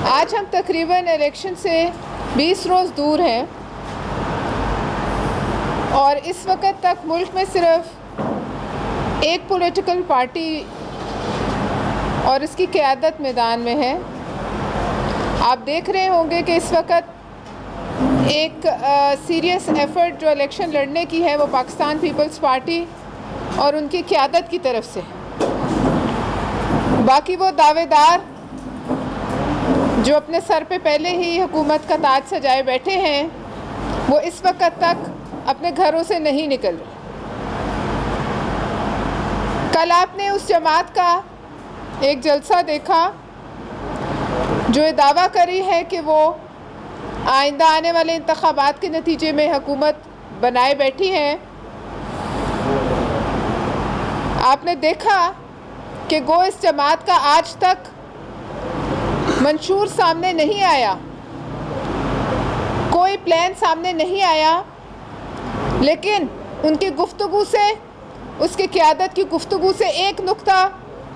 آج ہم تقریباً الیکشن سے 20 روز دور ہیں اور اس وقت تک ملک میں صرف ایک پولیٹیکل پارٹی اور اس کی قیادت میدان میں ہے۔ آپ دیکھ رہے ہوں گے کہ اس وقت ایک سیریس ایفرٹ جو الیکشن لڑنے کی ہے وہ پاکستان پیپلز پارٹی اور ان کی قیادت کی طرف سے۔ باقی وہ دعوے دار جو اپنے سر پہ پہلے ہی حکومت کا تاج سجائے بیٹھے ہیں وہ اس وقت تک اپنے گھروں سے نہیں نکل رہے۔ کل آپ نے اس جماعت کا ایک جلسہ دیکھا جو یہ دعویٰ کری ہے کہ وہ آئندہ آنے والے انتخابات کے نتیجے میں حکومت بنائے بیٹھی ہیں۔ آپ نے دیکھا کہ گو اس جماعت کا آج تک منشور سامنے نہیں آیا، کوئی پلان سامنے نہیں آیا، لیکن ان کی گفتگو سے، اس کی قیادت کی گفتگو سے ایک نقطہ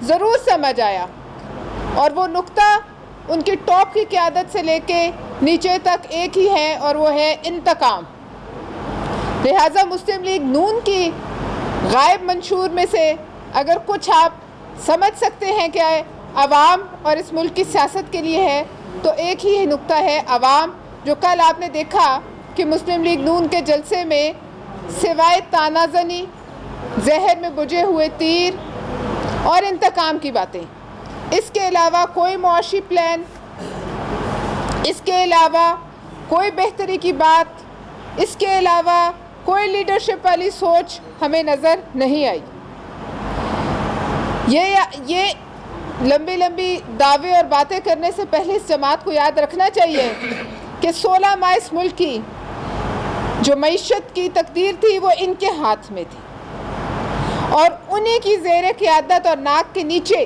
ضرور سمجھ آیا، اور وہ نقطہ ان کی ٹاپ کی قیادت سے لے کے نیچے تک ایک ہی ہے، اور وہ ہے انتقام۔ لہٰذا مسلم لیگ نون کی غائب منشور میں سے اگر کچھ آپ سمجھ سکتے ہیں کہ عوام اور اس ملک کی سیاست کے لیے ہے تو ایک ہی نقطہ ہے عوام، جو کل آپ نے دیکھا کہ مسلم لیگ نون کے جلسے میں سوائے تانا زنی، زہر میں بجھے ہوئے تیر اور انتقام کی باتیں، اس کے علاوہ کوئی معاشی پلان، اس کے علاوہ کوئی بہتری کی بات، اس کے علاوہ کوئی لیڈرشپ والی سوچ ہمیں نظر نہیں آئی۔ یہ لمبی لمبی دعوے اور باتیں کرنے سے پہلے اس جماعت کو یاد رکھنا چاہیے کہ 16 ماہ اس ملک کی جو معیشت کی تقدیر تھی وہ ان کے ہاتھ میں تھی، اور انہی کی زیر قیادت اور ناک کے نیچے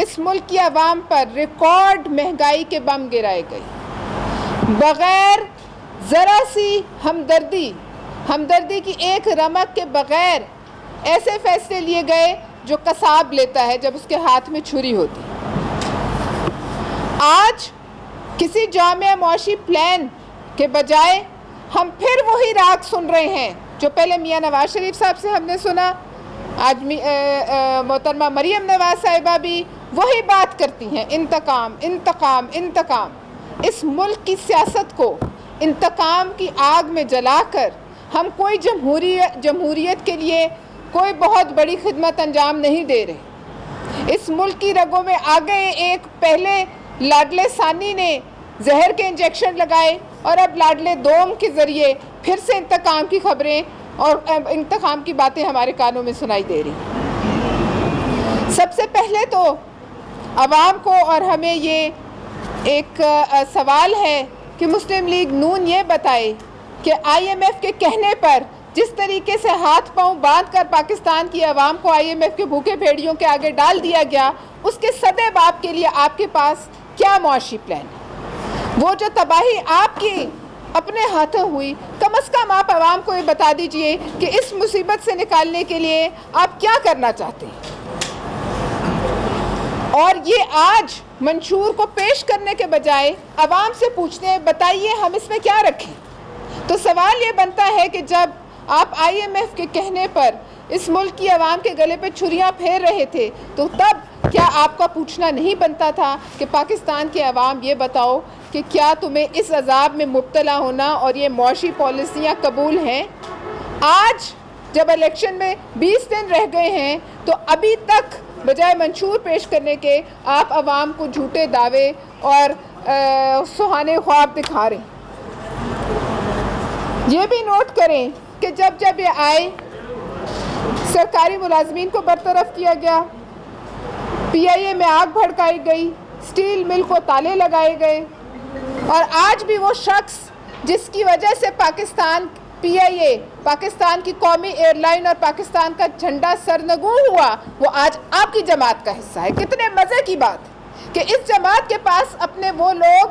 اس ملک کی عوام پر ریکارڈ مہنگائی کے بم گرائے گئے، بغیر ذرا سی ہمدردی کی ایک رمق کے بغیر ایسے فیصلے لیے گئے جو قصاب لیتا ہے جب اس کے ہاتھ میں چھری ہوتی۔ آج کسی جامع معاشی پلان کے بجائے ہم پھر وہی راگ سن رہے ہیں جو پہلے میاں نواز شریف صاحب سے ہم نے سنا، آج محترمہ مریم نواز صاحبہ بھی وہی بات کرتی ہیں، انتقام انتقام انتقام۔ اس ملک کی سیاست کو انتقام کی آگ میں جلا کر ہم کوئی جمہوریت کے لیے کوئی بہت بڑی خدمت انجام نہیں دے رہے۔ اس ملک کی رگوں میں آگے ایک پہلے لاڈلے ثانی نے زہر کے انجیکشن لگائے، اور اب لاڈلے دوم کے ذریعے پھر سے انتقام کی خبریں اور انتقام کی باتیں ہمارے کانوں میں سنائی دے رہی۔ سب سے پہلے تو عوام کو اور ہمیں یہ ایک سوال ہے کہ مسلم لیگ نون یہ بتائے کہ آئی ایم ایف کے کہنے پر جس طریقے سے ہاتھ پاؤں باندھ کر پاکستان کی عوام کو آئی ایم ایف کے بھوکے بھیڑیوں کے آگے ڈال دیا گیا، اس کے سدے باپ کے لیے آپ کے پاس کیا معاشی پلان ہے؟ وہ جو تباہی آپ کی اپنے ہاتھوں ہوئی، کم از کم آپ عوام کو یہ بتا دیجئے کہ اس مصیبت سے نکالنے کے لیے آپ کیا کرنا چاہتے ہیں۔ اور یہ آج منشور کو پیش کرنے کے بجائے عوام سے پوچھتے ہیں بتائیے ہم اس میں کیا رکھیں، تو سوال یہ بنتا ہے کہ جب آپ آئی ایم ایف کے کہنے پر اس ملک کی عوام کے گلے پہ چھریاں پھیر رہے تھے تو تب کیا آپ کا پوچھنا نہیں بنتا تھا کہ پاکستان کے عوام یہ بتاؤ کہ کیا تمہیں اس عذاب میں مبتلا ہونا اور یہ معاشی پالیسیاں قبول ہیں؟ آج جب الیکشن میں 20 دن رہ گئے ہیں تو ابھی تک بجائے منشور پیش کرنے کے آپ عوام کو جھوٹے دعوے اور سہانے خواب دکھا رہے ہیں۔ یہ بھی نوٹ کریں کہ جب یہ آئے، سرکاری ملازمین کو برطرف کیا گیا، پی آئی اے میں آگ بھڑکائی گئی، سٹیل مل کو تالے لگائے گئے، اور آج بھی وہ شخص جس کی وجہ سے پی آئی اے پاکستان کی قومی ایئر لائن اور پاکستان کا جھنڈا سرنگوں ہوا، وہ آج آپ کی جماعت کا حصہ ہے۔ کتنے مزے کی بات کہ اس جماعت کے پاس اپنے وہ لوگ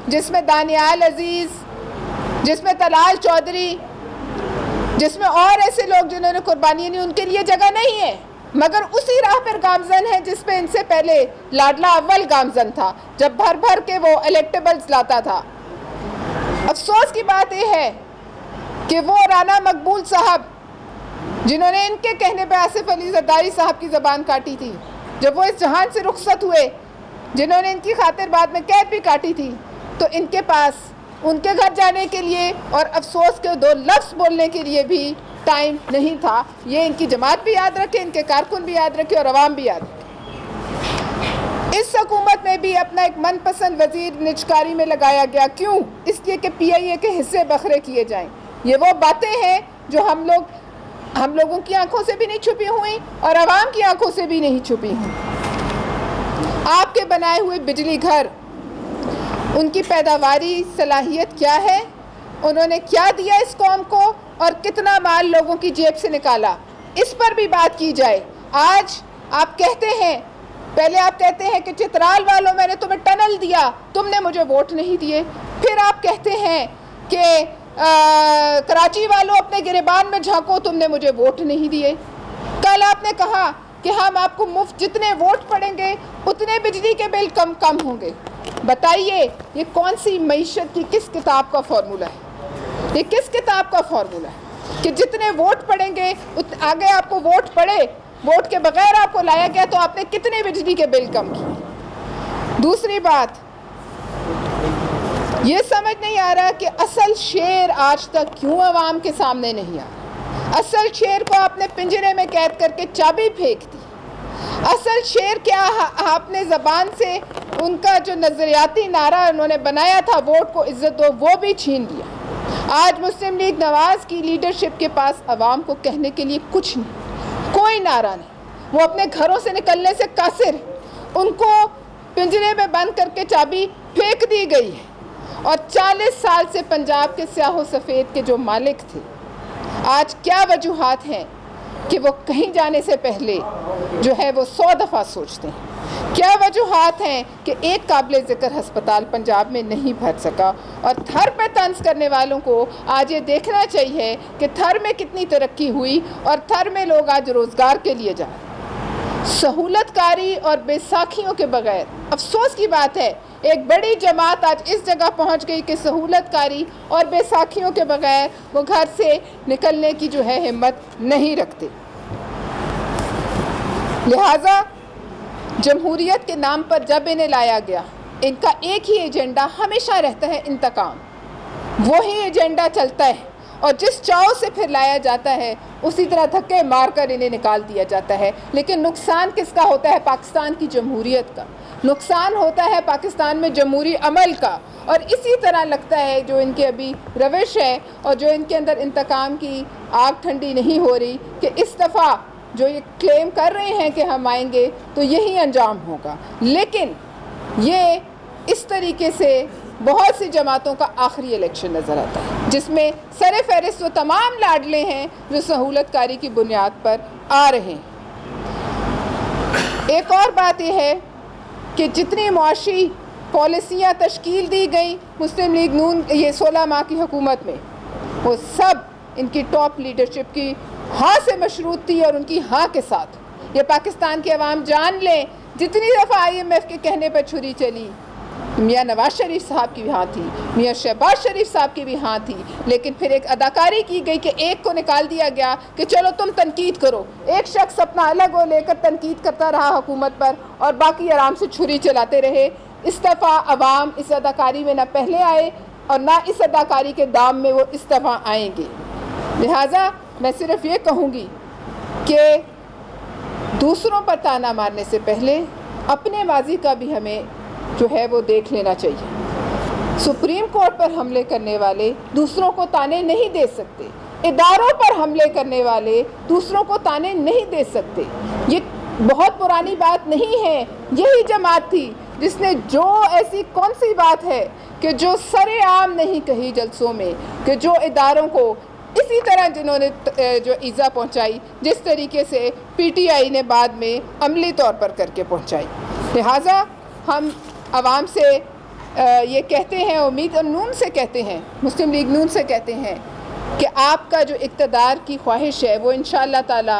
جس میں دانیال عزیز، جس میں طلال چودھری، جس میں اور ایسے لوگ جنہوں نے قربانی دی، ان کے لیے جگہ نہیں ہے، مگر اسی راہ پر گامزن ہے جس پہ ان سے پہلے لاڈلا اول گامزن تھا، جب بھر بھر کے وہ الیکٹیبلز لاتا تھا۔ افسوس کی بات یہ ہے کہ وہ رانا مقبول صاحب جنہوں نے ان کے کہنے پہ آصف علی زرداری صاحب کی زبان کاٹی تھی، جب وہ اس جہان سے رخصت ہوئے، جنہوں نے ان کی خاطر بعد میں قید بھی کاٹی تھی، تو ان کے پاس ان کے گھر جانے کے لیے اور افسوس کے 2 لفظ بولنے کے لیے بھی ٹائم نہیں تھا۔ یہ ان کی جماعت بھی یاد رکھے، ان کے کارکن بھی یاد رکھے اور عوام بھی یاد رکھے۔ اس حکومت میں بھی اپنا ایک من پسند وزیر نجکاری میں لگایا گیا، کیوں؟ اس لیے کہ پی آئی اے کے حصے بکھرے کیے جائیں۔ یہ وہ باتیں ہیں جو ہم لوگوں کی آنکھوں سے بھی نہیں چھپی ہوئی اور عوام کی آنکھوں سے بھی نہیں چھپی ہوئی۔ آپ کے بنائے ہوئے بجلی گھر، ان کی پیداواری صلاحیت کیا ہے؟ انہوں نے کیا دیا اس قوم کو اور کتنا مال لوگوں کی جیب سے نکالا؟ اس پر بھی بات کی جائے۔ آج آپ کہتے ہیں، پہلے آپ کہتے ہیں کہ چترال والوں میں نے تمہیں ٹنل دیا، تم نے مجھے ووٹ نہیں دیے۔ پھر آپ کہتے ہیں کہ کراچی والوں اپنے گریبان میں جھانکو، تم نے مجھے ووٹ نہیں دیے۔ کل آپ نے کہا کہ ہم آپ کو مفت جتنے ووٹ پڑیں گے اتنے بجلی کے بل کم ہوں گے۔ بتائیے یہ کون سی معیشت کی کس کتاب کا فارمولہ ہے؟ یہ کس کتاب کا فارمولہ ہے کہ جتنے ووٹ پڑیں گے آگے آپ کو ووٹ پڑے، ووٹ کے بغیر آپ کو لایا گیا تو آپ نے کتنے بجلی کے بل کم کیے؟ دوسری بات، یہ سمجھ نہیں آ رہا کہ اصل شیر آج تک کیوں عوام کے سامنے نہیں آ۔ اصل شیر کو آپ نے پنجرے میں قید کر کے چابی پھینک دی۔ اصل شیر کیا؟ آپ نے زبان سے ان کا جو نظریاتی نعرہ انہوں نے بنایا تھا ووٹ کو عزت دو، وہ بھی چھین لیا۔ آج مسلم لیگ نواز کی لیڈرشپ کے پاس عوام کو کہنے کے لیے کچھ نہیں، کوئی نعرہ نہیں۔ وہ اپنے گھروں سے نکلنے سے قاصر ہیں، ان کو پنجرے میں بند کر کے چابی پھینک دی گئی ہے۔ اور 40 سال سے پنجاب کے سیاہ و سفید کے جو مالک تھے، آج کیا وجوہات ہیں کہ وہ کہیں جانے سے پہلے جو ہے وہ 100 دفعہ سوچتے ہیں؟ کیا وجوہات ہیں کہ ایک قابل ذکر ہسپتال پنجاب میں نہیں بھر سکا؟ اور تھر پہ طنز کرنے والوں کو آج یہ دیکھنا چاہیے کہ تھر میں کتنی ترقی ہوئی اور تھر میں لوگ آج روزگار کے لیے جا رہے ہیں۔ سہولت کاری اور بے ساکھیوں کے بغیر، افسوس کی بات ہے ایک بڑی جماعت آج اس جگہ پہنچ گئی کہ سہولت کاری اور بے ساکھیوں کے بغیر وہ گھر سے نکلنے کی جو ہے ہمت نہیں رکھتے۔ لہٰذا جمہوریت کے نام پر جب انہیں لایا گیا، ان کا ایک ہی ایجنڈا ہمیشہ رہتا ہے، انتقام۔ وہی ایجنڈا چلتا ہے اور جس چاؤ سے پھر لایا جاتا ہے اسی طرح دھکے مار کر انہیں نکال دیا جاتا ہے۔ لیکن نقصان کس کا ہوتا ہے؟ پاکستان کی جمہوریت کا نقصان ہوتا ہے، پاکستان میں جمہوری عمل کا۔ اور اسی طرح لگتا ہے جو ان کے ابھی روش ہے اور جو ان کے اندر انتقام کی آگ ٹھنڈی نہیں ہو رہی کہ اس دفعہ جو یہ کلیم کر رہے ہیں کہ ہم آئیں گے تو یہی انجام ہوگا۔ لیکن یہ اس طریقے سے بہت سی جماعتوں کا آخری الیکشن نظر آتا ہے جس میں سر فہرست وہ تمام لاڈلے ہیں جو سہولت کاری کی بنیاد پر آ رہے ہیں۔ ایک اور بات یہ ہے کہ جتنی معاشی پالیسیاں تشکیل دی گئیں مسلم لیگ نون یہ 16 ماہ کی حکومت میں، وہ سب ان کی ٹاپ لیڈرشپ کی ہاں سے مشروط تھی اور ان کی ہاں کے ساتھ۔ یہ پاکستان کے عوام جان لیں، جتنی دفعہ IMF کے کہنے پر چھری چلی، میاں نواز شریف صاحب کی بھی ہاں تھی، میاں شہباز شریف صاحب کی بھی ہاں تھی، لیکن پھر ایک اداکاری کی گئی کہ ایک کو نکال دیا گیا کہ چلو تم تنقید کرو۔ ایک شخص اپنا الگ وہ لے کر تنقید کرتا رہا حکومت پر اور باقی آرام سے چھری چلاتے رہے۔ اس دفعہ عوام اس اداکاری میں نہ پہلے آئے اور نہ اس اداکاری کے دام میں وہ اس دفعہ آئیں گے۔ لہٰذا میں صرف یہ کہوں گی کہ دوسروں پر تانا مارنے سے پہلے اپنے ماضی کا بھی ہمیں جو ہے وہ دیکھ لینا چاہیے۔ سپریم کورٹ پر حملے کرنے والے دوسروں کو تانے نہیں دے سکتے، اداروں پر حملے کرنے والے دوسروں کو تانے نہیں دے سکتے۔ یہ بہت پرانی بات نہیں ہے، یہی جماعت تھی جس نے جو ایسی کون سی بات ہے کہ جو سر عام نہیں کہی جلسوں میں، کہ جو اداروں کو اسی طرح جنہوں نے جو ایذا پہنچائی جس طریقے سے PTI نے بعد میں عملی طور پر کر کے پہنچائی۔ لہٰذا ہم عوام سے یہ کہتے ہیں، امید نون سے کہتے ہیں، مسلم لیگ نون سے کہتے ہیں کہ آپ کا جو اقتدار کی خواہش ہے وہ انشاءاللہ تعالی